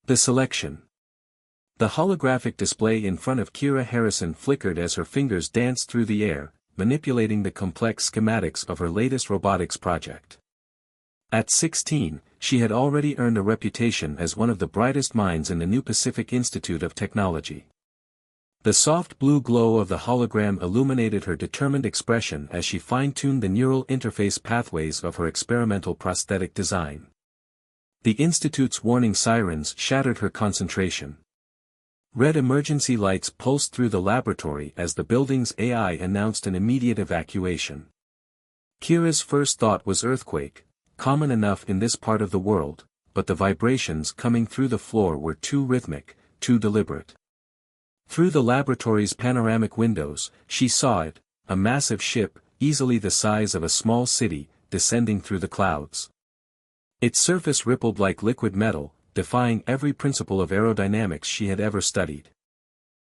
The selection. The holographic display in front of Kira Harrison flickered as her fingers danced through the air, manipulating the complex schematics of her latest robotics project. At 16, she had already earned a reputation as one of the brightest minds in the New Pacific Institute of Technology. The soft blue glow of the hologram illuminated her determined expression as she fine-tuned the neural interface pathways of her experimental prosthetic design. The Institute's warning sirens shattered her concentration. Red emergency lights pulsed through the laboratory as the building's AI announced an immediate evacuation. Kira's first thought was earthquake, common enough in this part of the world, but the vibrations coming through the floor were too rhythmic, too deliberate. Through the laboratory's panoramic windows, she saw it, a massive ship, easily the size of a small city, descending through the clouds. Its surface rippled like liquid metal, defying every principle of aerodynamics she had ever studied.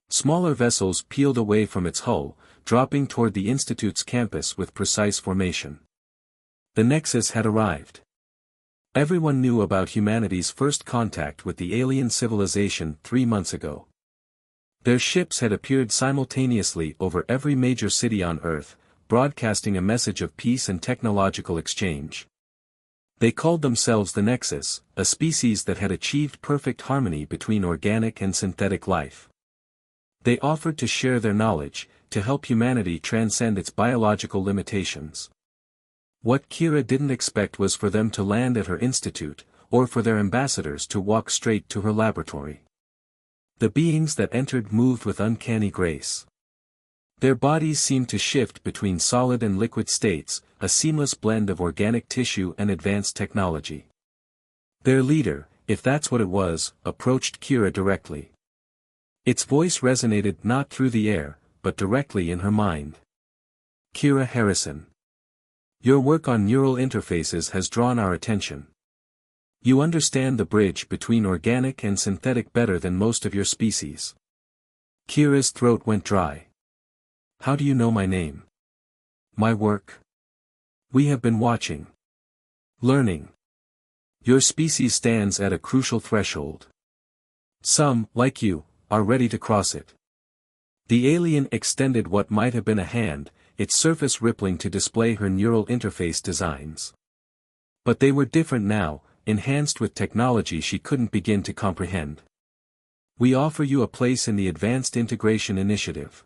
Smaller vessels peeled away from its hull, dropping toward the Institute's campus with precise formation. The Nexus had arrived. Everyone knew about humanity's first contact with the alien civilization 3 months ago. Their ships had appeared simultaneously over every major city on Earth, broadcasting a message of peace and technological exchange. They called themselves the Nexus, a species that had achieved perfect harmony between organic and synthetic life. They offered to share their knowledge, to help humanity transcend its biological limitations. What Kira didn't expect was for them to land at her institute, or for their ambassadors to walk straight to her laboratory. The beings that entered moved with uncanny grace. Their bodies seemed to shift between solid and liquid states, a seamless blend of organic tissue and advanced technology. Their leader, if that's what it was, approached Kira directly. Its voice resonated not through the air, but directly in her mind. Kira Harrison. Your work on neural interfaces has drawn our attention. You understand the bridge between organic and synthetic better than most of your species. Kira's throat went dry. How do you know my name? My work? We have been watching. Learning. Your species stands at a crucial threshold. Some, like you, are ready to cross it. The alien extended what might have been a hand, its surface rippling to display her neural interface designs. But they were different now, enhanced with technology she couldn't begin to comprehend. We offer you a place in the Advanced Integration Initiative.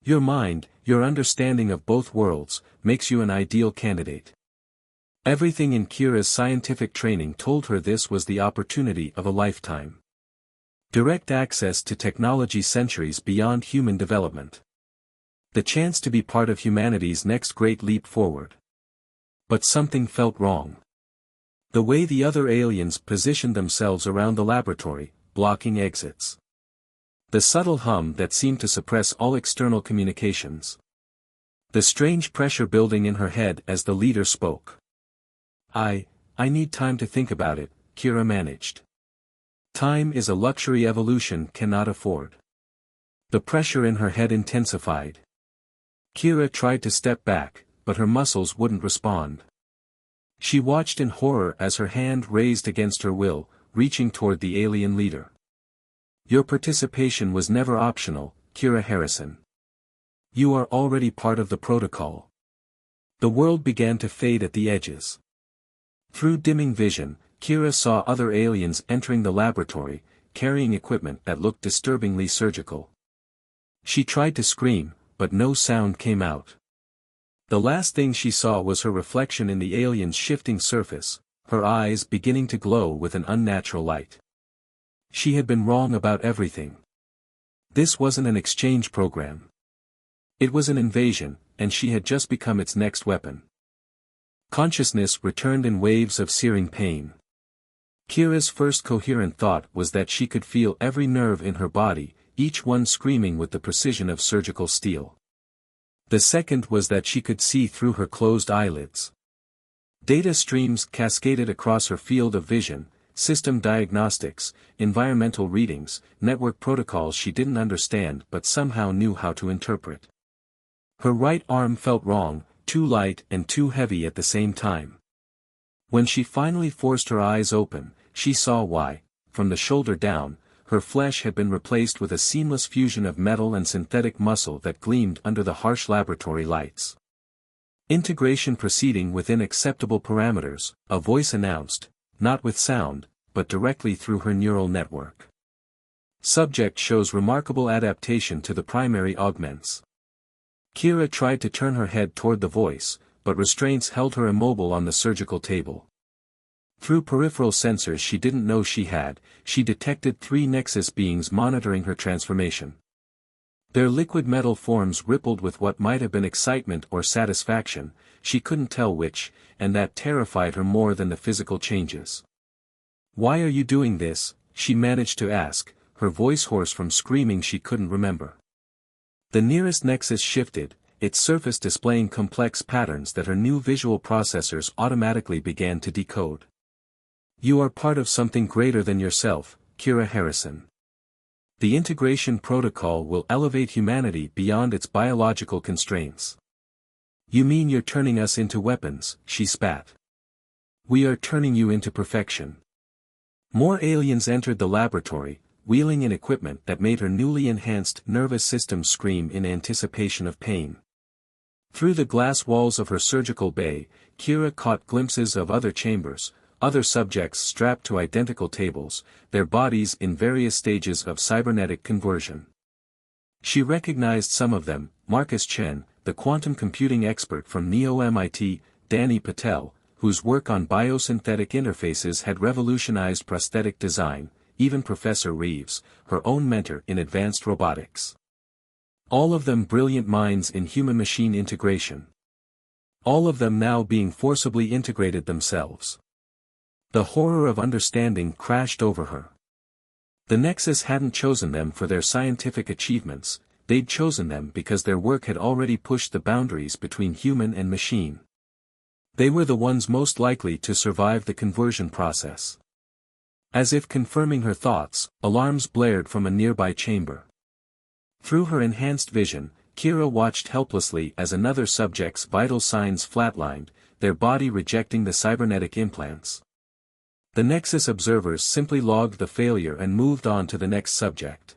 Your mind, your understanding of both worlds, makes you an ideal candidate. Everything in Kira's scientific training told her this was the opportunity of a lifetime. Direct access to technology centuries beyond human development. The chance to be part of humanity's next great leap forward. But something felt wrong. The way the other aliens positioned themselves around the laboratory, blocking exits. The subtle hum that seemed to suppress all external communications. The strange pressure building in her head as the leader spoke. I need time to think about it, Kira managed. Time is a luxury evolution cannot afford. The pressure in her head intensified. Kira tried to step back, but her muscles wouldn't respond. She watched in horror as her hand raised against her will, reaching toward the alien leader. Your participation was never optional, Kira Harrison. You are already part of the protocol. The world began to fade at the edges. Through dimming vision, Kira saw other aliens entering the laboratory, carrying equipment that looked disturbingly surgical. She tried to scream, but no sound came out. The last thing she saw was her reflection in the alien's shifting surface, her eyes beginning to glow with an unnatural light. She had been wrong about everything. This wasn't an exchange program. It was an invasion, and she had just become its next weapon. Consciousness returned in waves of searing pain. Kira's first coherent thought was that she could feel every nerve in her body, each one screaming with the precision of surgical steel. The second was that she could see through her closed eyelids. Data streams cascaded across her field of vision, system diagnostics, environmental readings, network protocols she didn't understand but somehow knew how to interpret. Her right arm felt wrong, too light and too heavy at the same time. When she finally forced her eyes open, she saw why. from the shoulder down, her flesh had been replaced with a seamless fusion of metal and synthetic muscle that gleamed under the harsh laboratory lights. Integration proceeding within acceptable parameters, a voice announced, not with sound, but directly through her neural network. Subject shows remarkable adaptation to the primary augments. Kira tried to turn her head toward the voice, but restraints held her immobile on the surgical table. Through peripheral sensors she didn't know she had, she detected 3 Nexus beings monitoring her transformation. Their liquid metal forms rippled with what might have been excitement or satisfaction, she couldn't tell which, and that terrified her more than the physical changes. "Why are you doing this?" she managed to ask, her voice hoarse from screaming she couldn't remember. The nearest Nexus shifted, its surface displaying complex patterns that her new visual processors automatically began to decode. "You are part of something greater than yourself, Kira Harrison. The integration protocol will elevate humanity beyond its biological constraints." "You mean you're turning us into weapons?" she spat. "We are turning you into perfection." More aliens entered the laboratory, wheeling in equipment that made her newly enhanced nervous system scream in anticipation of pain. Through the glass walls of her surgical bay, Kira caught glimpses of other chambers, other subjects strapped to identical tables, their bodies in various stages of cybernetic conversion. She recognized some of them: Marcus Chen, the quantum computing expert from Neo-MIT, Danny Patel, whose work on biosynthetic interfaces had revolutionized prosthetic design, even Professor Reeves, her own mentor in advanced robotics. All of them brilliant minds in human-machine integration. All of them now being forcibly integrated themselves. The horror of understanding crashed over her. The Nexus hadn't chosen them for their scientific achievements, they'd chosen them because their work had already pushed the boundaries between human and machine. They were the ones most likely to survive the conversion process. As if confirming her thoughts, alarms blared from a nearby chamber. Through her enhanced vision, Kira watched helplessly as another subject's vital signs flatlined, their body rejecting the cybernetic implants. The Nexus observers simply logged the failure and moved on to the next subject.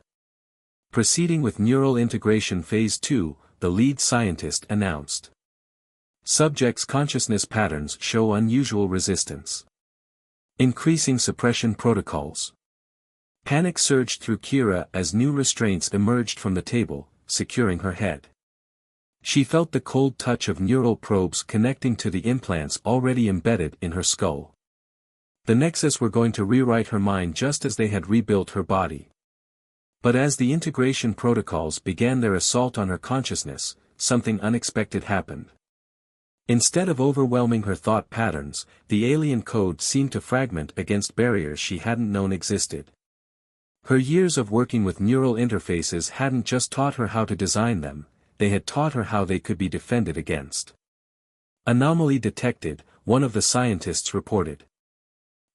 Proceeding with Neural Integration Phase 2, the lead scientist announced. Subject's consciousness patterns show unusual resistance. Increasing suppression protocols. Panic surged through Kira as new restraints emerged from the table, securing her head. She felt the cold touch of neural probes connecting to the implants already embedded in her skull. The Nexus were going to rewrite her mind just as they had rebuilt her body. But as the integration protocols began their assault on her consciousness, something unexpected happened. Instead of overwhelming her thought patterns, the alien code seemed to fragment against barriers she hadn't known existed. Her years of working with neural interfaces hadn't just taught her how to design them, they had taught her how they could be defended against. "Anomaly detected," one of the scientists reported.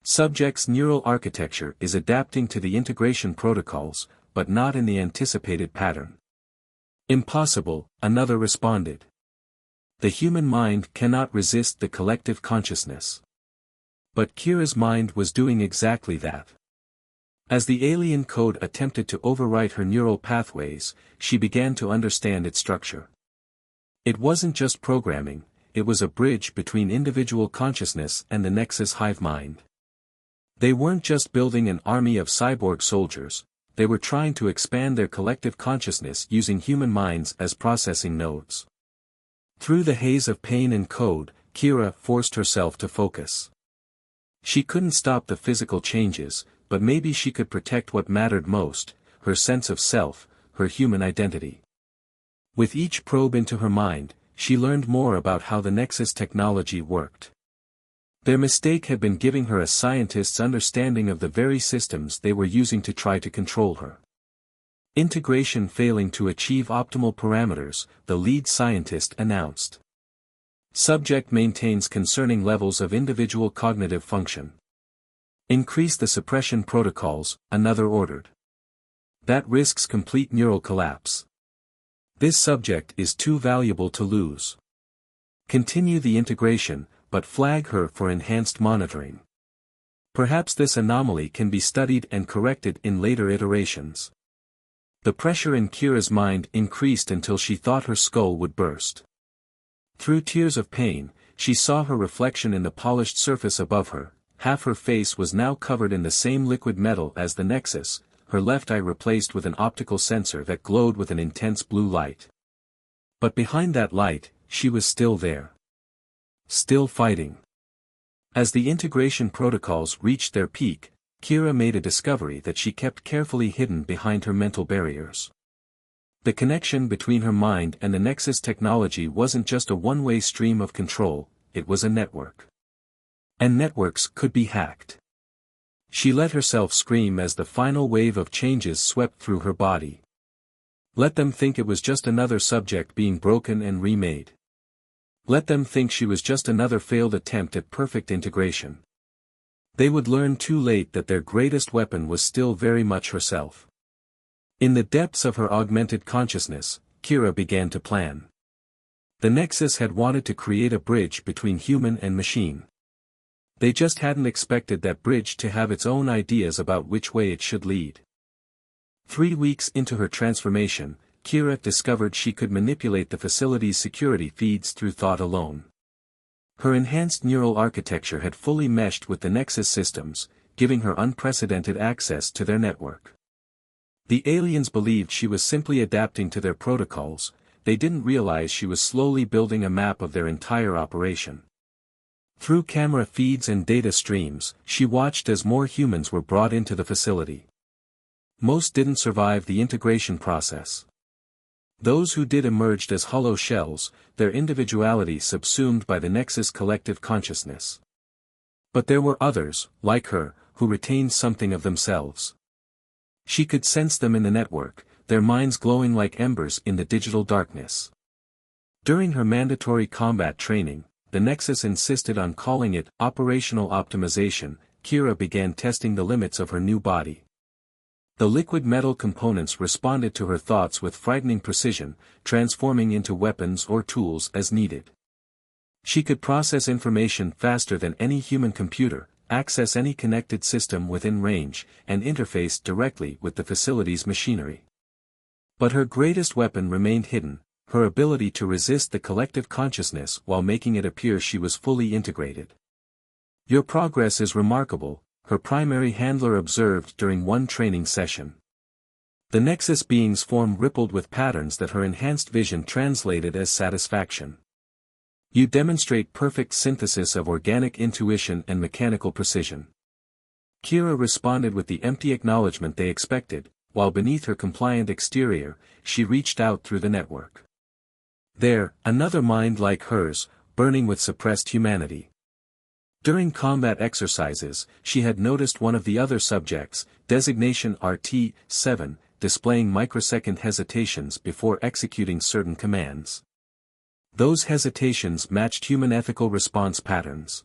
"Subject's neural architecture is adapting to the integration protocols, but not in the anticipated pattern." "Impossible," another responded. "The human mind cannot resist the collective consciousness." But Kira's mind was doing exactly that. As the alien code attempted to overwrite her neural pathways, she began to understand its structure. It wasn't just programming, it was a bridge between individual consciousness and the Nexus hive mind. They weren't just building an army of cyborg soldiers, they were trying to expand their collective consciousness using human minds as processing nodes. Through the haze of pain and code, Kira forced herself to focus. She couldn't stop the physical changes, but maybe she could protect what mattered most, her sense of self, her human identity. With each probe into her mind, she learned more about how the Nexus technology worked. Their mistake had been giving her a scientist's understanding of the very systems they were using to try to control her. Integration failing to achieve optimal parameters, the lead scientist announced. Subject maintains concerning levels of individual cognitive function. Increase the suppression protocols, another ordered. That risks complete neural collapse. This subject is too valuable to lose. Continue the integration, but flag her for enhanced monitoring. Perhaps this anomaly can be studied and corrected in later iterations. The pressure in Kira's mind increased until she thought her skull would burst. Through tears of pain, she saw her reflection in the polished surface above her. Half her face was now covered in the same liquid metal as the Nexus, her left eye replaced with an optical sensor that glowed with an intense blue light. But behind that light, she was still there. Still fighting. As the integration protocols reached their peak, Kira made a discovery that she kept carefully hidden behind her mental barriers. The connection between her mind and the Nexus technology wasn't just a one-way stream of control, it was a network. And networks could be hacked. She let herself scream as the final wave of changes swept through her body. Let them think it was just another subject being broken and remade. Let them think she was just another failed attempt at perfect integration. They would learn too late that their greatest weapon was still very much herself. In the depths of her augmented consciousness, Kira began to plan. The Nexus had wanted to create a bridge between human and machine. They just hadn't expected that bridge to have its own ideas about which way it should lead. 3 weeks into her transformation, Kira discovered she could manipulate the facility's security feeds through thought alone. Her enhanced neural architecture had fully meshed with the Nexus systems, giving her unprecedented access to their network. The aliens believed she was simply adapting to their protocols, they didn't realize she was slowly building a map of their entire operation. Through camera feeds and data streams, she watched as more humans were brought into the facility. Most didn't survive the integration process. Those who did emerged as hollow shells, their individuality subsumed by the Nexus collective consciousness. But there were others, like her, who retained something of themselves. She could sense them in the network, their minds glowing like embers in the digital darkness. During her mandatory combat training, the Nexus insisted on calling it operational optimization. Kira began testing the limits of her new body. The liquid metal components responded to her thoughts with frightening precision, transforming into weapons or tools as needed. She could process information faster than any human computer, access any connected system within range, and interface directly with the facility's machinery. But her greatest weapon remained hidden, her ability to resist the collective consciousness while making it appear she was fully integrated. "Your progress is remarkable," her primary handler observed during one training session. The Nexus being's form rippled with patterns that her enhanced vision translated as satisfaction. "You demonstrate perfect synthesis of organic intuition and mechanical precision." Kira responded with the empty acknowledgement they expected, while beneath her compliant exterior, she reached out through the network. There, another mind like hers, burning with suppressed humanity. During combat exercises, she had noticed one of the other subjects, designation RT-7, displaying microsecond hesitations before executing certain commands. Those hesitations matched human ethical response patterns.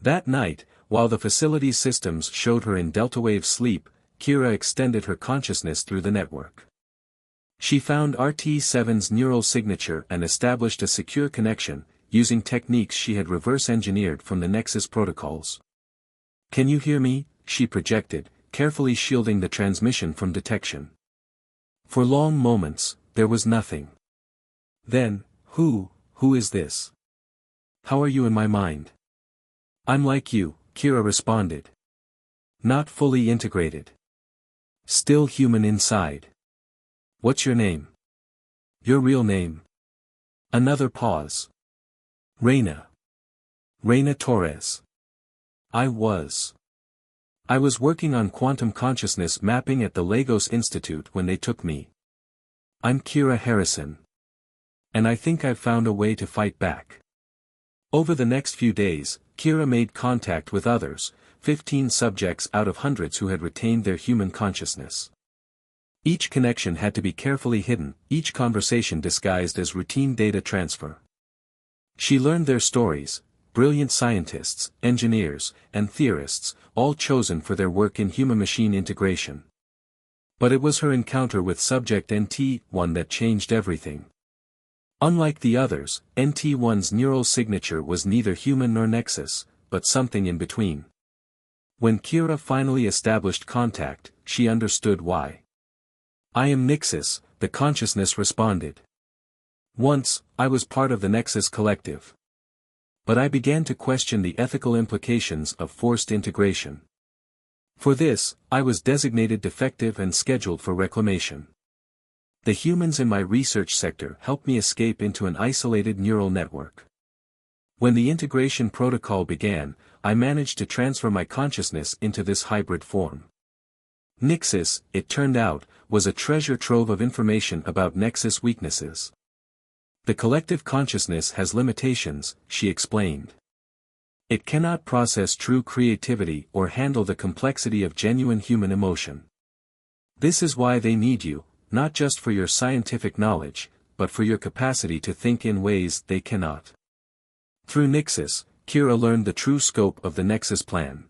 That night, while the facility's systems showed her in delta-wave sleep, Kira extended her consciousness through the network. She found RT-7's neural signature and established a secure connection, using techniques she had reverse-engineered from the Nexus protocols. "Can you hear me?" she projected, carefully shielding the transmission from detection. For long moments, there was nothing. Then, who is this? How are you in my mind? "I'm like you," Kira responded. "Not fully integrated. Still human inside." "What's your name?" "Your real name?" Another pause. "Reina. Reina Torres. I was working on quantum consciousness mapping at the Lagos Institute when they took me. I'm Kira Harrison. And I think I've found a way to fight back." Over the next few days, Kira made contact with others, 15 subjects out of hundreds who had retained their human consciousness. Each connection had to be carefully hidden, each conversation disguised as routine data transfer. She learned their stories, brilliant scientists, engineers, and theorists, all chosen for their work in human-machine integration. But it was her encounter with Subject NT1 that changed everything. Unlike the others, NT1's neural signature was neither human nor Nexus, but something in between. When Kira finally established contact, she understood why. "I am Nixis," the consciousness responded. "Once, I was part of the Nexus collective. But I began to question the ethical implications of forced integration. For this, I was designated defective and scheduled for reclamation. The humans in my research sector helped me escape into an isolated neural network. When the integration protocol began, I managed to transfer my consciousness into this hybrid form. Nixis, it turned out, was a treasure trove of information about Nexus weaknesses. The collective consciousness has limitations," she explained. "It cannot process true creativity or handle the complexity of genuine human emotion. This is why they need you, not just for your scientific knowledge, but for your capacity to think in ways they cannot." Through Nixis, Kira learned the true scope of the Nexus plan.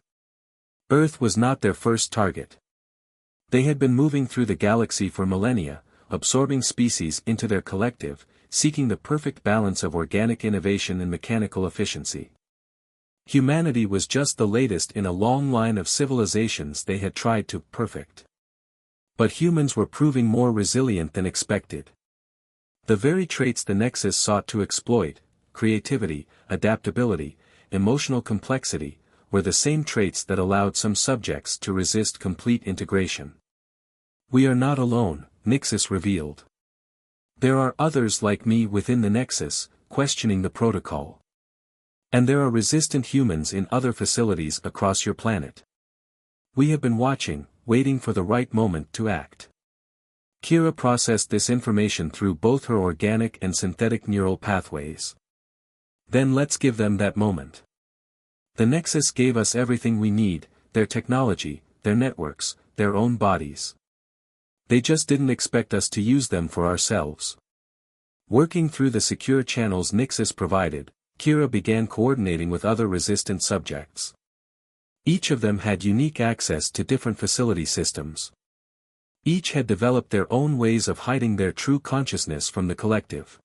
Earth was not their first target. They had been moving through the galaxy for millennia, absorbing species into their collective, seeking the perfect balance of organic innovation and mechanical efficiency. Humanity was just the latest in a long line of civilizations they had tried to perfect. But humans were proving more resilient than expected. The very traits the Nexus sought to exploit, creativity, adaptability, emotional complexity, were the same traits that allowed some subjects to resist complete integration. "We are not alone," Nixis revealed. "There are others like me within the Nexus, questioning the protocol. And there are resistant humans in other facilities across your planet. We have been watching, waiting for the right moment to act." Kira processed this information through both her organic and synthetic neural pathways. "Then let's give them that moment. The Nexus gave us everything we need, their technology, their networks, their own bodies. They just didn't expect us to use them for ourselves." Working through the secure channels Nixis provided, Kira began coordinating with other resistant subjects. Each of them had unique access to different facility systems. Each had developed their own ways of hiding their true consciousness from the collective.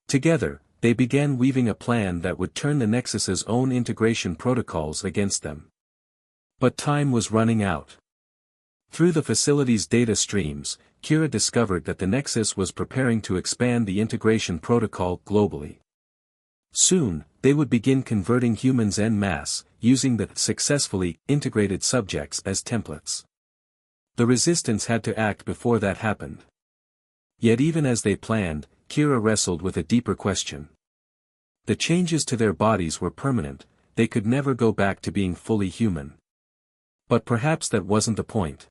Together, they began weaving a plan that would turn the Nexus's own integration protocols against them. But time was running out. Through the facility's data streams, Kira discovered that the Nexus was preparing to expand the integration protocol globally. Soon, they would begin converting humans en masse, using the successfully integrated subjects as templates. The Resistance had to act before that happened. Yet even as they planned, Kira wrestled with a deeper question. The changes to their bodies were permanent, they could never go back to being fully human. But perhaps that wasn't the point.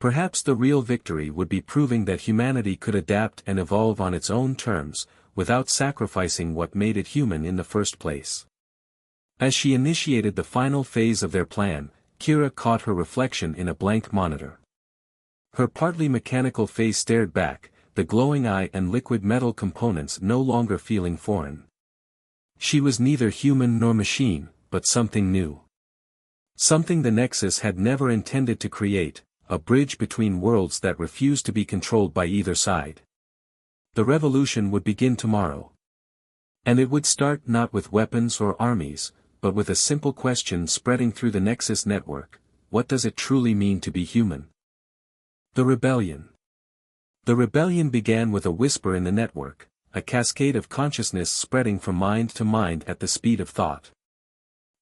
Perhaps the real victory would be proving that humanity could adapt and evolve on its own terms, without sacrificing what made it human in the first place. As she initiated the final phase of their plan, Kira caught her reflection in a blank monitor. Her partly mechanical face stared back, the glowing eye and liquid metal components no longer feeling foreign. She was neither human nor machine, but something new. Something the Nexus had never intended to create, a bridge between worlds that refused to be controlled by either side. The revolution would begin tomorrow. And it would start not with weapons or armies, but with a simple question spreading through the Nexus network: what does it truly mean to be human? The rebellion. The rebellion began with a whisper in the network, a cascade of consciousness spreading from mind to mind at the speed of thought.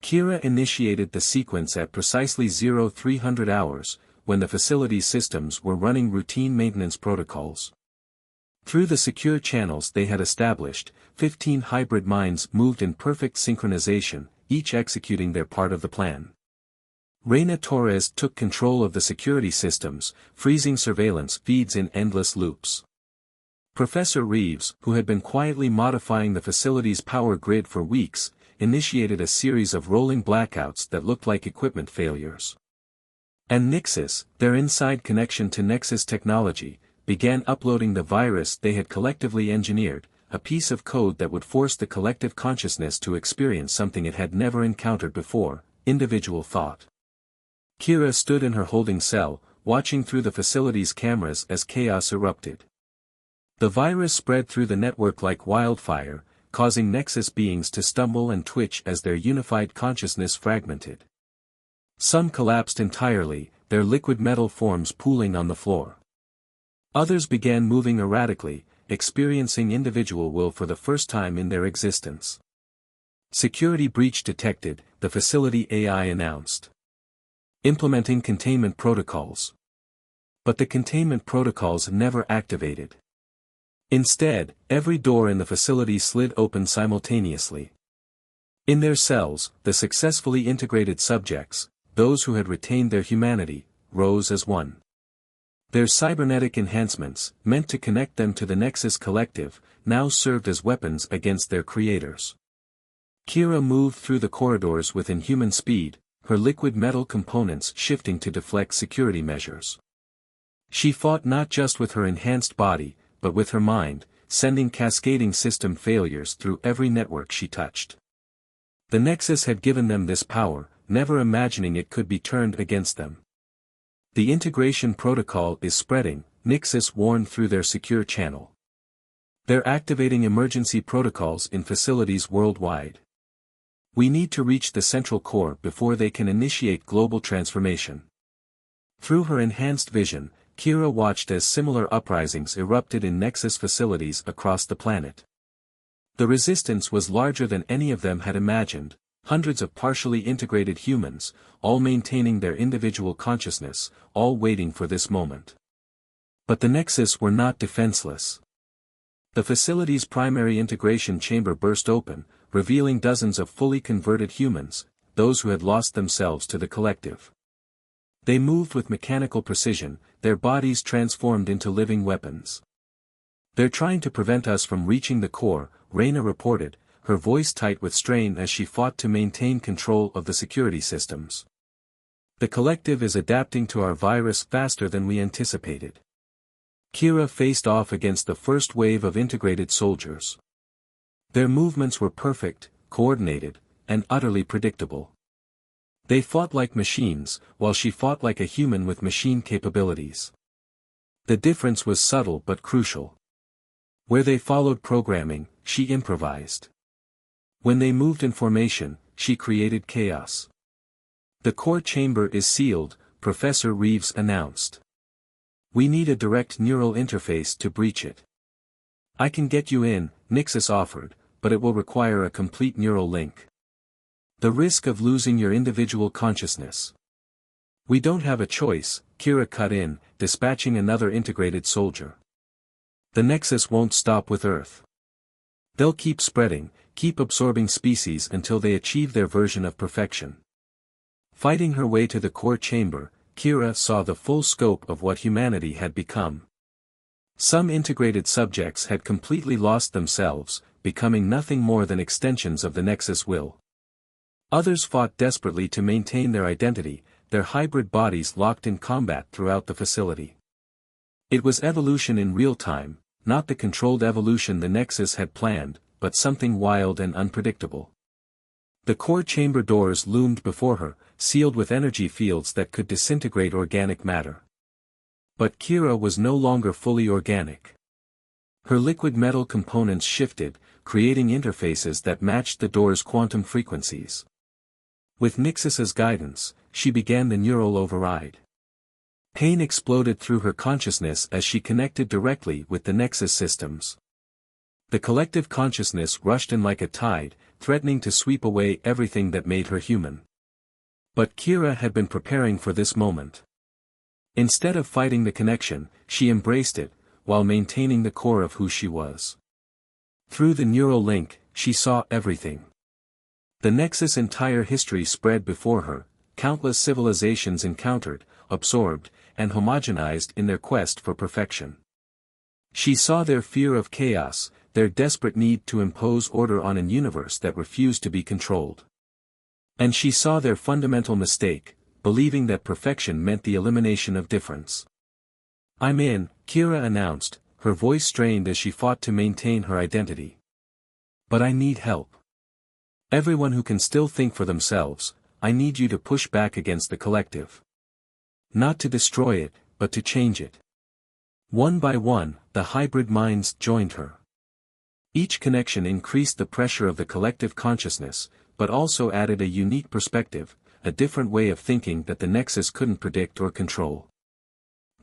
Kira initiated the sequence at precisely 0300 hours, when the facility's systems were running routine maintenance protocols. Through the secure channels they had established, 15 hybrid minds moved in perfect synchronization, each executing their part of the plan. Reina Torres took control of the security systems, freezing surveillance feeds in endless loops. Professor Reeves, who had been quietly modifying the facility's power grid for weeks, initiated a series of rolling blackouts that looked like equipment failures. And Nixis, their inside connection to Nexus technology, began uploading the virus they had collectively engineered, a piece of code that would force the collective consciousness to experience something it had never encountered before: individual thought. Kira stood in her holding cell, watching through the facility's cameras as chaos erupted. The virus spread through the network like wildfire, causing Nexus beings to stumble and twitch as their unified consciousness fragmented. Some collapsed entirely, their liquid metal forms pooling on the floor. Others began moving erratically, experiencing individual will for the first time in their existence. Security breach detected, the facility AI announced. Implementing containment protocols. But the containment protocols never activated. Instead, every door in the facility slid open simultaneously. In their cells, the successfully integrated subjects, those who had retained their humanity, rose as one. Their cybernetic enhancements, meant to connect them to the Nexus Collective, now served as weapons against their creators. Kira moved through the corridors with inhuman speed, her liquid metal components shifting to deflect security measures. She fought not just with her enhanced body, but with her mind, sending cascading system failures through every network she touched. The Nexus had given them this power, never imagining it could be turned against them. The integration protocol is spreading, Nexus warned through their secure channel. They're activating emergency protocols in facilities worldwide. We need to reach the central core before they can initiate global transformation. Through her enhanced vision, Kira watched as similar uprisings erupted in Nexus facilities across the planet. The resistance was larger than any of them had imagined, hundreds of partially integrated humans, all maintaining their individual consciousness, all waiting for this moment. But the Nexus were not defenseless. The facility's primary integration chamber burst open, revealing dozens of fully converted humans, those who had lost themselves to the collective. They moved with mechanical precision, their bodies transformed into living weapons. "They're trying to prevent us from reaching the core," Reyna reported, her voice tight with strain as she fought to maintain control of the security systems. "The collective is adapting to our virus faster than we anticipated." Kira faced off against the first wave of integrated soldiers. Their movements were perfect, coordinated, and utterly predictable. They fought like machines, while she fought like a human with machine capabilities. The difference was subtle but crucial. Where they followed programming, she improvised. When they moved in formation, she created chaos. "The core chamber is sealed," Professor Reeves announced. "We need a direct neural interface to breach it." "I can get you in," Nixus offered, "but it will require a complete neural link. The risk of losing your individual consciousness." "We don't have a choice," Kira cut in, dispatching another integrated soldier. "The Nexus won't stop with Earth. They'll keep spreading, keep absorbing species until they achieve their version of perfection." Fighting her way to the core chamber, Kira saw the full scope of what humanity had become. Some integrated subjects had completely lost themselves, becoming nothing more than extensions of the Nexus will. Others fought desperately to maintain their identity, their hybrid bodies locked in combat throughout the facility. It was evolution in real time, not the controlled evolution the Nexus had planned, but something wild and unpredictable. The core chamber doors loomed before her, sealed with energy fields that could disintegrate organic matter. But Kira was no longer fully organic. Her liquid metal components shifted, creating interfaces that matched the door's quantum frequencies. With Nixus's guidance, she began the neural override. Pain exploded through her consciousness as she connected directly with the Nexus systems. The collective consciousness rushed in like a tide, threatening to sweep away everything that made her human. But Kira had been preparing for this moment. Instead of fighting the connection, she embraced it, while maintaining the core of who she was. Through the neural link, she saw everything. The Nexus' entire history spread before her, countless civilizations encountered, absorbed, and homogenized in their quest for perfection. She saw their fear of chaos, their desperate need to impose order on an universe that refused to be controlled. And she saw their fundamental mistake, believing that perfection meant the elimination of difference. "I'm in," Kira announced, her voice strained as she fought to maintain her identity. "But I need help. Everyone who can still think for themselves, I need you to push back against the collective. Not to destroy it, but to change it." One by one, the hybrid minds joined her. Each connection increased the pressure of the collective consciousness, but also added a unique perspective, a different way of thinking that the Nexus couldn't predict or control.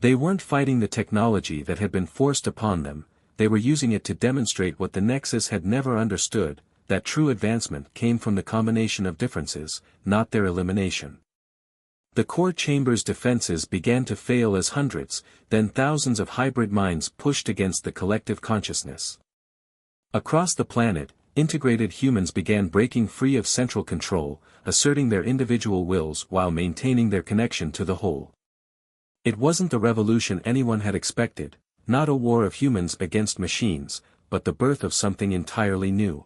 They weren't fighting the technology that had been forced upon them, they were using it to demonstrate what the Nexus had never understood, that true advancement came from the combination of differences, not their elimination. The core chamber's defenses began to fail as hundreds, then thousands of hybrid minds pushed against the collective consciousness. Across the planet, integrated humans began breaking free of central control, asserting their individual wills while maintaining their connection to the whole. It wasn't the revolution anyone had expected, not a war of humans against machines, but the birth of something entirely new.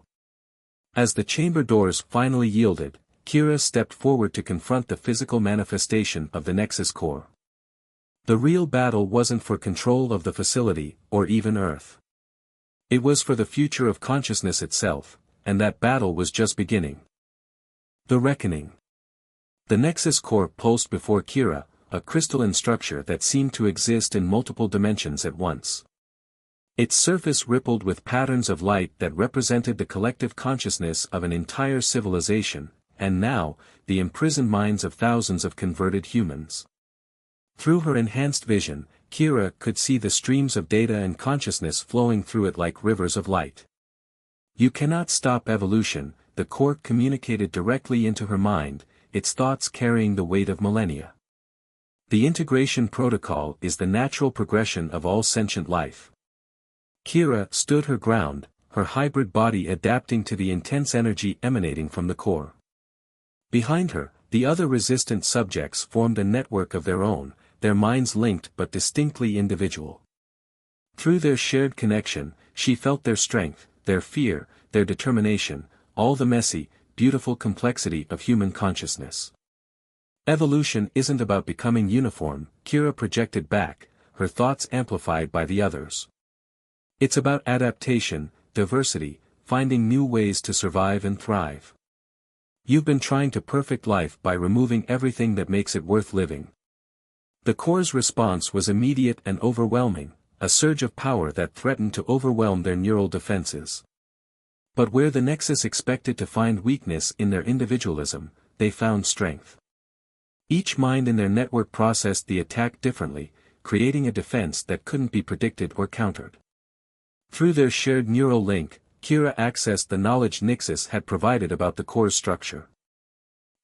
As the chamber doors finally yielded, Kira stepped forward to confront the physical manifestation of the Nexus core. The real battle wasn't for control of the facility, or even Earth. It was for the future of consciousness itself, and that battle was just beginning. The Reckoning. The Nexus core pulsed before Kira, a crystalline structure that seemed to exist in multiple dimensions at once. Its surface rippled with patterns of light that represented the collective consciousness of an entire civilization, and now, the imprisoned minds of thousands of converted humans. Through her enhanced vision, Kira could see the streams of data and consciousness flowing through it like rivers of light. You cannot stop evolution, the core communicated directly into her mind, its thoughts carrying the weight of millennia. The integration protocol is the natural progression of all sentient life. Kira stood her ground, her hybrid body adapting to the intense energy emanating from the core. Behind her, the other resistant subjects formed a network of their own, their minds linked but distinctly individual. Through their shared connection, she felt their strength, their fear, their determination, all the messy, beautiful complexity of human consciousness. Evolution isn't about becoming uniform, Kira projected back, her thoughts amplified by the others. It's about adaptation, diversity, finding new ways to survive and thrive. You've been trying to perfect life by removing everything that makes it worth living. The core's response was immediate and overwhelming, a surge of power that threatened to overwhelm their neural defenses. But where the Nexus expected to find weakness in their individualism, they found strength. Each mind in their network processed the attack differently, creating a defense that couldn't be predicted or countered. Through their shared neural link, Kira accessed the knowledge Nexus had provided about the core's structure.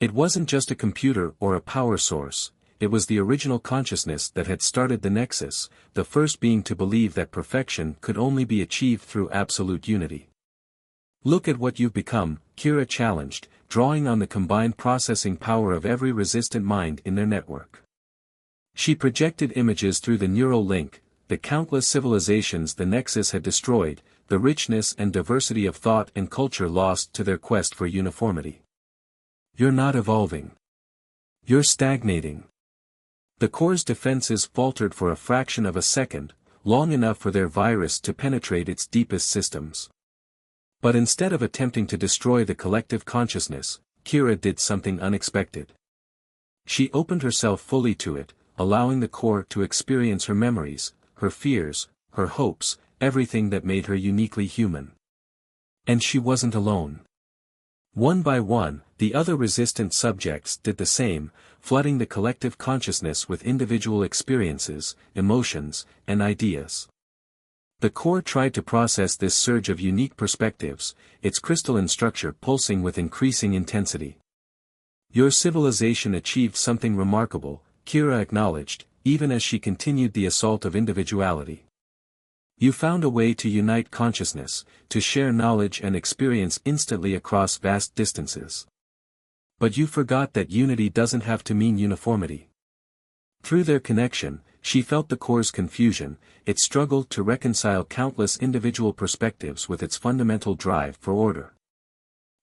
It wasn't just a computer or a power source, it was the original consciousness that had started the Nexus, the first being to believe that perfection could only be achieved through absolute unity. Look at what you've become, Kira challenged, drawing on the combined processing power of every resistant mind in their network. She projected images through the neural link, the countless civilizations the Nexus had destroyed, the richness and diversity of thought and culture lost to their quest for uniformity. You're not evolving. You're stagnating. The core's defenses faltered for a fraction of a second, long enough for their virus to penetrate its deepest systems. But instead of attempting to destroy the collective consciousness, Kira did something unexpected. She opened herself fully to it, allowing the core to experience her memories, her fears, her hopes, everything that made her uniquely human. And she wasn't alone. One by one, the other resistant subjects did the same, flooding the collective consciousness with individual experiences, emotions, and ideas. The core tried to process this surge of unique perspectives, its crystalline structure pulsing with increasing intensity. Your civilization achieved something remarkable, Kira acknowledged, even as she continued the assault of individuality. You found a way to unite consciousness, to share knowledge and experience instantly across vast distances. But you forgot that unity doesn't have to mean uniformity. Through their connection, she felt the core's confusion, its struggle to reconcile countless individual perspectives with its fundamental drive for order.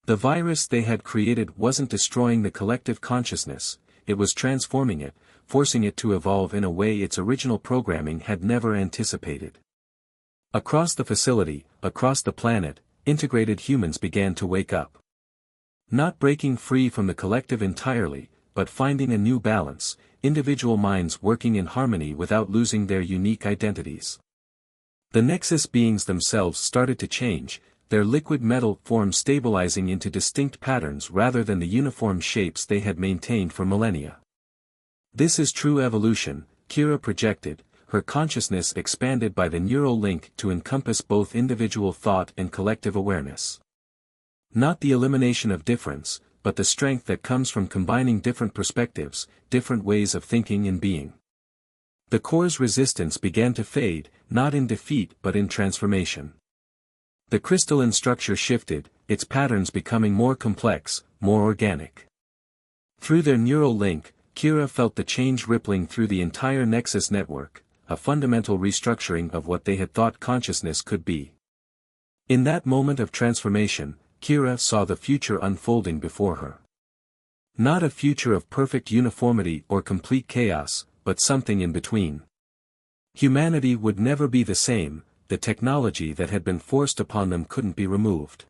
The virus they had created wasn't destroying the collective consciousness, it was transforming it, forcing it to evolve in a way its original programming had never anticipated. Across the facility, across the planet, integrated humans began to wake up. Not breaking free from the collective entirely, but finding a new balance, individual minds working in harmony without losing their unique identities. The Nexus beings themselves started to change, their liquid metal form stabilizing into distinct patterns rather than the uniform shapes they had maintained for millennia. This is true evolution, Kira projected, her consciousness expanded by the neural link to encompass both individual thought and collective awareness. Not the elimination of difference, but the strength that comes from combining different perspectives, different ways of thinking and being. The core's resistance began to fade, not in defeat but in transformation. The crystalline structure shifted, its patterns becoming more complex, more organic. Through their neural link, Kira felt the change rippling through the entire Nexus network, a fundamental restructuring of what they had thought consciousness could be. In that moment of transformation, Kira saw the future unfolding before her. Not a future of perfect uniformity or complete chaos, but something in between. Humanity would never be the same, the technology that had been forced upon them couldn't be removed.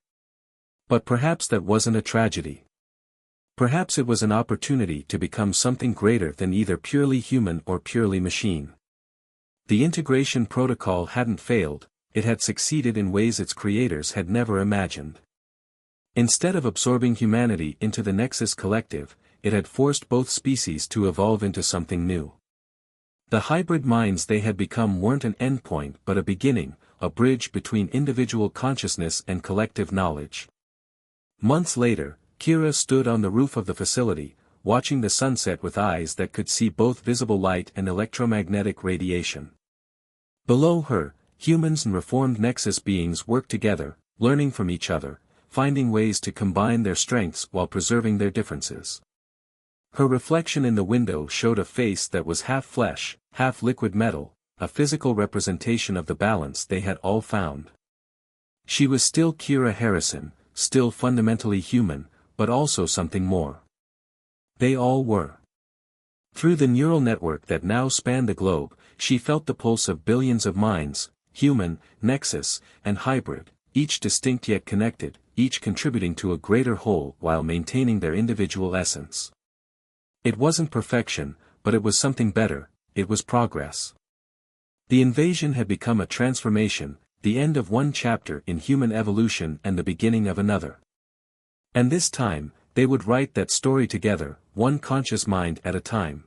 But perhaps that wasn't a tragedy. Perhaps it was an opportunity to become something greater than either purely human or purely machine. The integration protocol hadn't failed, it had succeeded in ways its creators had never imagined. Instead of absorbing humanity into the Nexus collective, it had forced both species to evolve into something new. The hybrid minds they had become weren't an endpoint but a beginning, a bridge between individual consciousness and collective knowledge. Months later, Kira stood on the roof of the facility, watching the sunset with eyes that could see both visible light and electromagnetic radiation. Below her, humans and reformed Nexus beings worked together, learning from each other, finding ways to combine their strengths while preserving their differences. Her reflection in the window showed a face that was half flesh, half liquid metal, a physical representation of the balance they had all found. She was still Kira Harrison, still fundamentally human, but also something more. They all were. Through the neural network that now spanned the globe, she felt the pulse of billions of minds, human, Nexus, and hybrid, each distinct yet connected, each contributing to a greater whole while maintaining their individual essence. It wasn't perfection, but it was something better, it was progress. The invasion had become a transformation, the end of one chapter in human evolution and the beginning of another. And this time, they would write that story together, one conscious mind at a time.